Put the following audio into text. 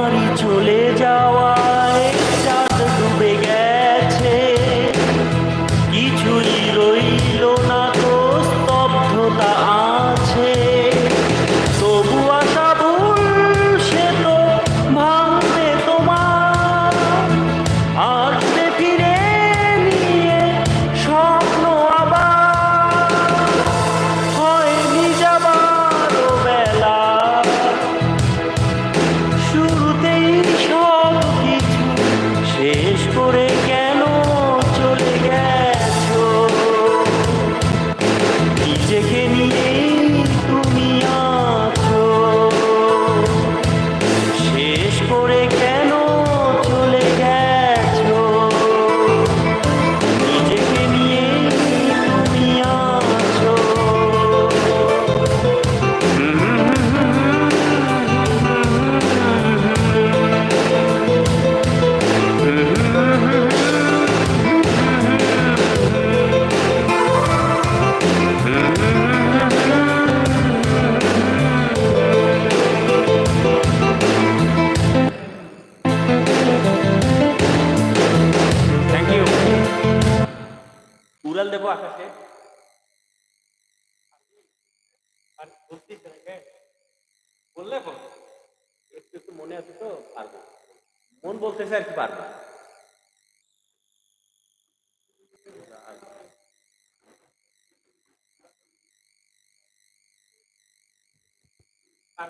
তোমারই চলে যাওয়ায় চাঁদ ডুবে গেছে, কিছুই রইল না তো, স্তব্ধতা আছে। তবু আশা ভুল সে তো ভাঙবে তোমার, আসবে ফিরে নিয়ে স্বপ্ন আবার। হয়নি যাবার বেলা, শুরুতেই সব কিছু শেষ করে কেন চলে গেছো? নিজেকে নিয়েই তুমি আছো, শেষ করে কেন চলে গেছো? নিজেকে নিয়েই তুমি আছো। Thank you. উড়াল দেবো আকাশে আর বলছিস বললে একটু একটু মনে আছে তো, পারবো। মন বলতেছে আর কি, পারবো। আর